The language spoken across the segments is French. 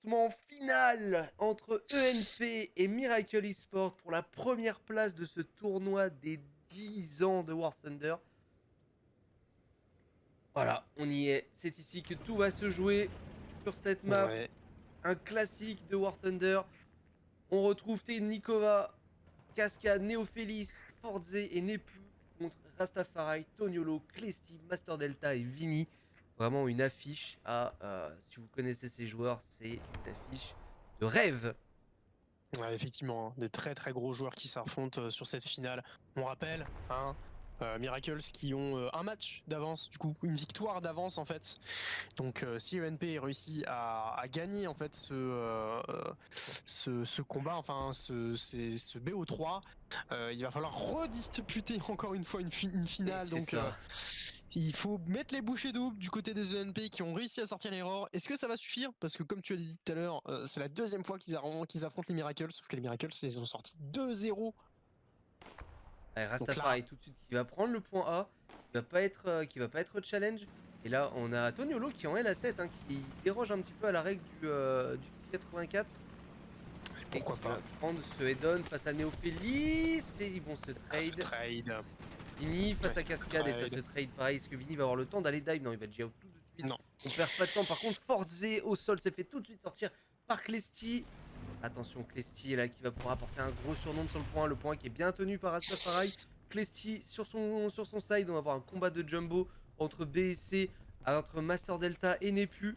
affrontement final entre ENP et Miracle Esports pour la première place de ce tournoi des 10 ans de War Thunder. Voilà, on y est. C'est ici que tout va se jouer sur cette map. Ouais, Un classique de War Thunder. On retrouve Nikova, Cascade, Neophélis, Forze et Nepu contre Rastafari, Toniolo, Clesti, Master Delta et Vini. Vraiment une affiche si vous connaissez ces joueurs, c'est une affiche de rêve. ouais, effectivement, des très très gros joueurs qui s'affrontent sur cette finale. On rappelle, Miracles qui ont un match d'avance, du coup, une victoire d'avance en fait. Donc si ENP réussit à gagner en fait ce combat, enfin ce BO3, il va falloir redisputer encore une fois une finale. C'est Donc ça. il faut mettre les bouchées doubles du côté des ENP qui ont réussi à sortir l'erreur. Est-ce que ça va suffire? Parce que comme tu as dit tout à l'heure, c'est la deuxième fois qu'ils affrontent les Miracles, sauf que les Miracles, ils ont sorti 2-0. Allez, Donc là, Rastafari tout de suite qui va prendre le point A, qui va pas être challenge. Et là, on a Toniolo qui en est la 7, qui déroge un petit peu à la règle du 84. Et pourquoi qui va pas prendre ce head-on face à Neophélis. Et ils vont se ce trade. trade. Vini face Ouais, à ce Cascade et ça se trade. trade pareil. Est-ce que Vini va avoir le temps d'aller dive? Non, il va déjà out tout de suite. Non. On perd pas de temps. Par contre, Forze au sol s'est fait tout de suite sortir par Clesti. Attention, Clesti est là qui va pouvoir apporter un gros surnombre sur le point. Le point qui est bien tenu par Rastafari. Clesti sur son side. On va avoir un combat de jumbo entre B et C, entre Master Delta et Nepu.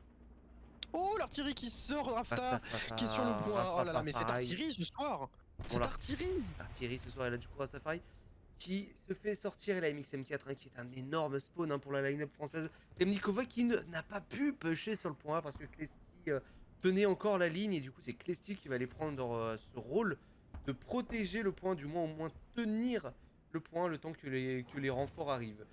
Oh, l'artillerie qui sort, Rafta, qui est sur le point. Oh là là, mais cette Rastafari. artillerie ce soir, Bon, cette artillerie. l'artillerie ce soir, elle a du coup Rastafari qui se fait sortir la MXM4 qui est un énorme spawn pour la line-up française. Temnikova qui n'a pas pu pusher sur le point A parce que Clesti tenait encore la ligne et du coup c'est Clesti qui va aller prendre ce rôle de protéger le point, du moins au moins tenir le point le temps que les renforts arrivent.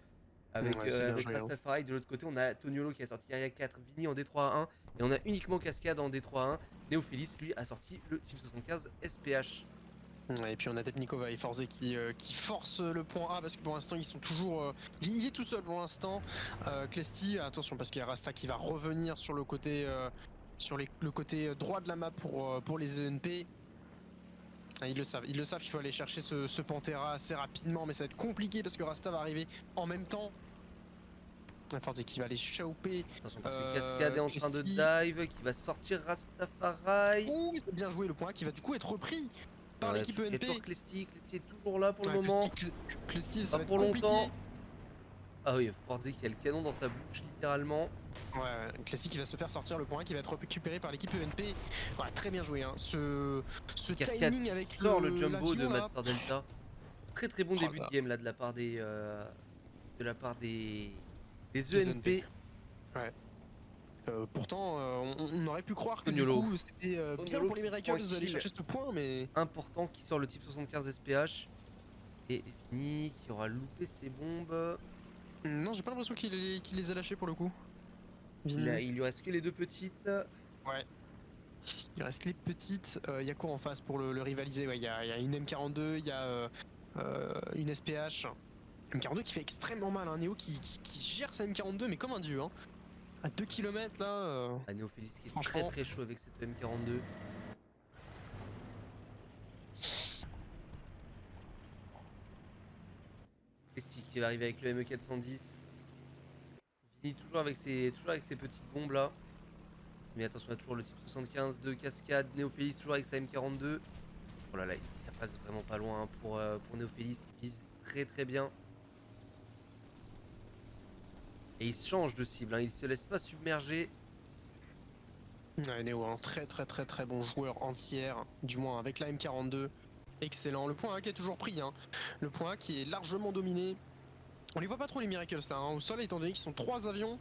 Ouais, c'est bien Avec joué. Hein. Rastafari, de l'autre côté on a Toniolo qui a sorti Aria 4, Vini en D3-1 et on a uniquement Cascade en D3-1. Neophélis lui a sorti le Team 75 SPH. Ouais, et puis on a Tepnikova et Forze qui forcent le point A parce que pour l'instant ils sont toujours. Il est tout seul pour l'instant. Clesti, attention parce qu'il y a Rasta qui va revenir sur le côté, le côté droit de la map pour les ENP. Ils le savent, il faut aller chercher ce Pantera assez rapidement, mais ça va être compliqué parce que Rasta va arriver en même temps. Forze qui va aller choper. Attention parce que Cascade est en train de Clesti. dive, qui va sortir Rastafari. Ouh, c'est bien joué le point qui va du coup être repris Et par on a l'équipe ENP. toujours Clesti, Clesti est toujours là pour le Ouais, moment. Clesti, ça Pas va être pour compliqué. longtemps. Ah oui, Forzi qui a le canon dans sa bouche littéralement. Ouais, Classique qui va se faire sortir le point qui va être récupéré par l'équipe ENP. Ouais, très bien joué, hein. Ce Cascade timing qui avec sort le jumbo de l'avion là. Master Delta. Très très bon Oh début de là, game là de la part des des ENP. ENP. Ouais. Pourtant, on aurait pu croire que du Toniolo. coup c'était bien Toniolo pour les qui Miracles prend d'aller kill chercher ce point, mais important qui sort le type 75 SPH. Et Fini qui aura loupé ses bombes. non, j'ai pas l'impression qu'il les a lâchés pour le coup. Il Vini. lui reste que les deux petites. Ouais. Il reste que les petites. Il y a quoi en face pour le rivaliser? Ouais, il y a une M42, il y a une SPH. M42 qui fait extrêmement mal, hein. Néo qui gère sa M42 mais comme un dieu, hein. À 2 km là. Néophélis qui est très Franchement. très chaud avec cette M42. Clesti qui va arriver avec le ME410. Vini toujours avec ses petites bombes là. Mais attention, il y a toujours le type 75 de Cascade. Néophélis toujours avec sa M42. Oh là là, ça passe vraiment pas loin pour Néophélis. Il vise très très bien. Et il change de cible, il se laisse pas submerger. Ouais, Néo, un très très très très bon joueur entière, du moins avec la M42. Excellent. Le point A qui est toujours pris, hein. Le point A qui est largement dominé. On les voit pas trop les Miracles là, hein, au sol, étant donné qu'ils sont 3 avions.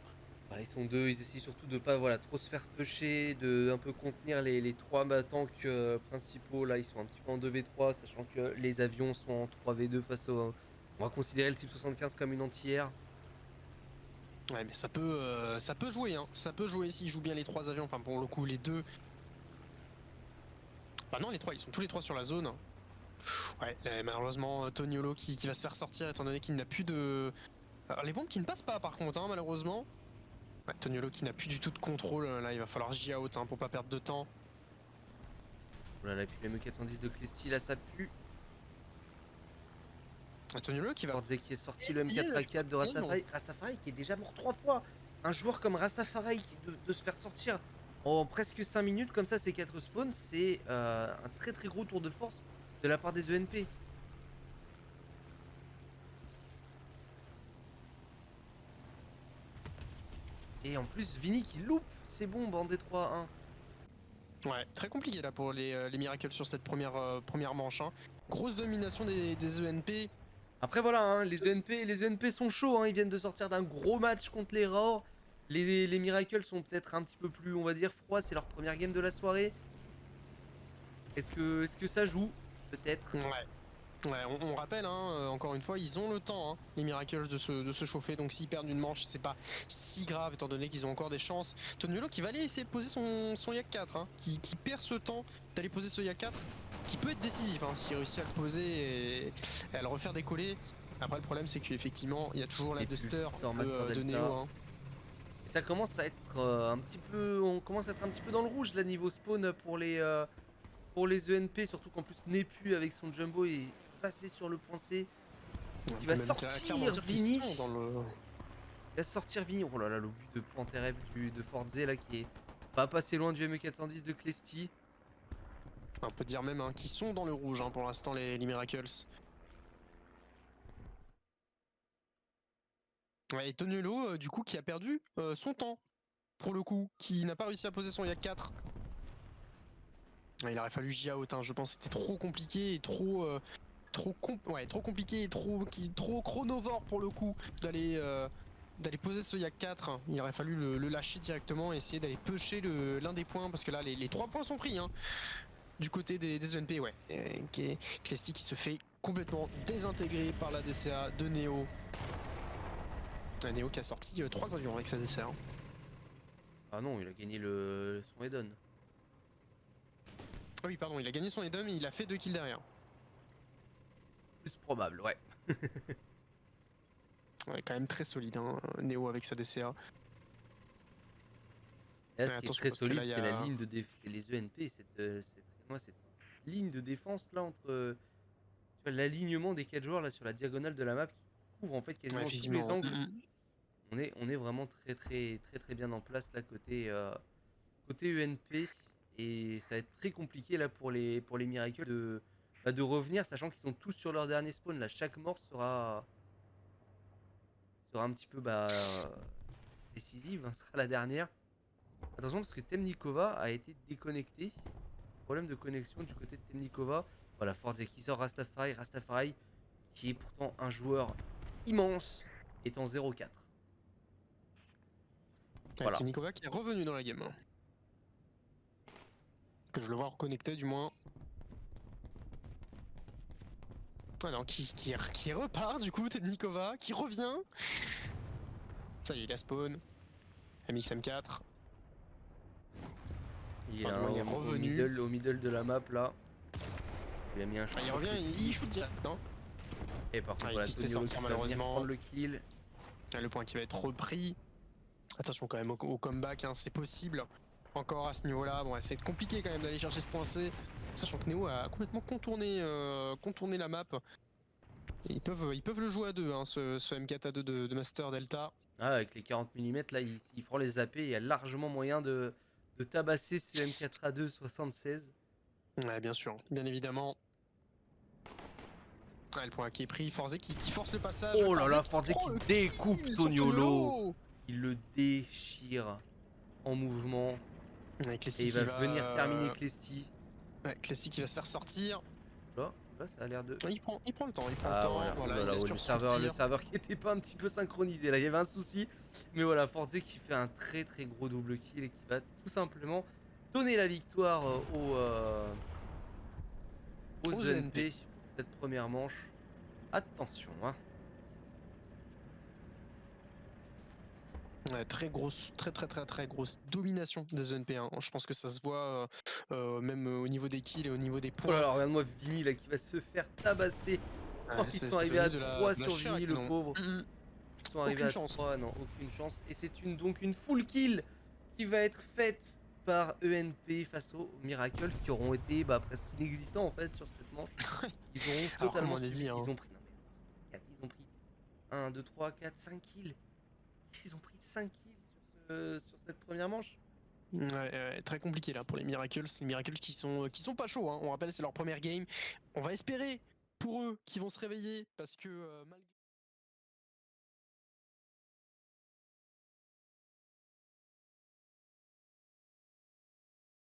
Bah, ils sont deux, ils essaient surtout de pas trop se faire pusher, de un peu contenir les trois tanks principaux. Là, ils sont un petit peu en 2v3, sachant que les avions sont en 3v2 face au. On va considérer le type 75 comme une entière. Ouais, mais ça peut jouer, hein. Ça peut jouer s'ils jouent bien les 3 avions, enfin pour le coup les deux. Bah non, les 3, ils sont tous les 3 sur la zone. Ouais, malheureusement, Toniolo qui va se faire sortir étant donné qu'il n'a plus de. Alors, les bombes qui ne passent pas par contre, hein, malheureusement. Ouais, Toniolo qui n'a plus du tout de contrôle, là il va falloir J-out pour pas perdre de temps. Oh là là, et puis le ME410 de Clesty, là ça pue. Toniolo qui va Forze qui est sorti, le essayer d'aller M4A4 de Rastafari. Rastafari qui est déjà mort 3 fois. Un joueur comme Rastafari de se faire sortir en presque 5 minutes comme ça, ces 4 spawns, c'est un très très gros tour de force de la part des ENP. Et en plus, Vini qui loupe ses bombes en D3-1. Ouais, très compliqué là pour les Miracles sur cette première manche. Hein. Grosse domination des ENP. Après voilà, hein, les ENP sont chauds, hein, ils viennent de sortir d'un gros match contre les Raw. Les Miracles sont peut-être un petit peu plus, on va dire, froids, c'est leur première game de la soirée. Est-ce que ça joue? Peut-être. Ouais, on rappelle, hein, encore une fois, ils ont le temps, hein, les Miracles, de se chauffer. Donc s'ils perdent une manche, c'est pas si grave, étant donné qu'ils ont encore des chances. Toniolo qui va aller essayer de poser son Yak 4, hein, qui perd ce temps d'aller poser ce Yak 4, qui peut être décisif, hein, s'il réussit à le poser et à le refaire décoller. Après, le problème, c'est qu'effectivement, il y a toujours la Duster de Neo. Hein. Et ça commence à être un petit peu... On commence à être un petit peu dans le rouge, là, niveau spawn pour les ENP. Surtout qu'en plus, Nepu, avec son Jumbo, est passé sur le point C. Il va sortir Vini. Il va sortir Vini. Oh là là, le but de Panterev de Forze, là, qui est pas passé loin du ME410 de Clesty. On peut dire même, hein, qu'ils sont dans le rouge, hein, pour l'instant, les Miracles. Ouais, et Toniolo, du coup, qui a perdu son temps, pour le coup, qui n'a pas réussi à poser son Yak 4. Ouais, il aurait fallu J-out, hein. Je pense que c'était trop compliqué et trop compliqué et trop chronovore pour le coup d'aller poser ce Yak 4. Il aurait fallu le lâcher directement et essayer d'aller pêcher l'un des points, parce que là les 3 points sont pris, hein, du côté des ENP. Ouais, Clesty qui se fait complètement désintégrer par la DCA de Neo. Neo qui a sorti 3 avions avec sa DCA. Hein. Ah non, il a gagné son Eden. Ah oui, pardon, il a gagné son Eden et il a fait 2 kills derrière. Plus probable, ouais. Ouais, quand même très solide, hein, Neo avec sa DCA. Là, ce qui est très solide, c'est la ligne de défense. C'est les ENP, cette ligne de défense là entre l'alignement des 4 joueurs là sur la diagonale de la map qui couvre en fait quasiment tous les angles. On est vraiment très bien en place là côté ENP, et ça va être très compliqué là pour les Miracles de revenir, sachant qu'ils sont tous sur leur dernier spawn là. Chaque mort sera un petit peu décisive, hein, sera la dernière. Attention parce que Temnikova a été déconnecté. Problème de connexion du côté de Temnikova. Voilà, Forze qui sort Rastafari qui est pourtant un joueur immense, est en 0-4. Voilà. Temnikova qui est revenu dans la game. Que je le vois reconnecté du moins. Ah non, qui repart du coup, Temnikova, qui revient. Ça y est, il a spawn. MXM4. Il est revenu au middle de la map là. Il a mis un shot. Il revient, il shoot direct, non? Et par contre, voilà, Toniolo sortir malheureusement. Prendre le kill. Le point qui va être repris. Attention quand même au comeback, hein, c'est possible. Encore à ce niveau-là, bon, c'est compliqué quand même d'aller chercher ce point C. Sachant que Neo a complètement contourné la map. Et ils peuvent le jouer à deux, hein, ce M4A2 de Master Delta. Ah, avec les 40 mm là, il prend les zappés. Il y a largement moyen de tabasser ce M4A2 76. Ouais, bien sûr, bien évidemment. Ah, le point qui est pris, Forze qui force le passage. Oh là là, Forze qui découpe Toniolo. Il le déchire en mouvement. Et il va venir terminer Clesty. Ouais, Clesty qui va se faire sortir. Là, ça a l'air de... Il prend le temps, Voilà, le serveur qui était pas un petit peu synchronisé, là il y avait un souci. Mais voilà, Forze qui fait un très gros double kill et qui va tout simplement donner la victoire aux ENP pour cette première manche. Attention, hein. Ouais, très grosse domination des ENP. Hein. Je pense que ça se voit même au niveau des kills et au niveau des points. Oh là là, regarde-moi Vini là qui va se faire tabasser. Ils sont arrivés à 3 sur Vini, le pauvre. Ils sont arrivés Aucune à chance. 3, non, aucune chance. Et c'est donc une full kill qui va être faite par ENP face aux Miracle qui auront été presque inexistants en fait sur cette manche. Ils auront Alors, comme totalement on a dit, subi. hein. Ils ont pris, non mais, ils ont pris 1, 2, 3, 4, 5 kills. Ils ont pris 5 kills sur cette première manche. Ouais, très compliqué là pour les Miracles. Les Miracles qui sont pas chauds, hein. On rappelle, c'est leur première game. On va espérer pour eux qu'ils vont se réveiller parce que malgré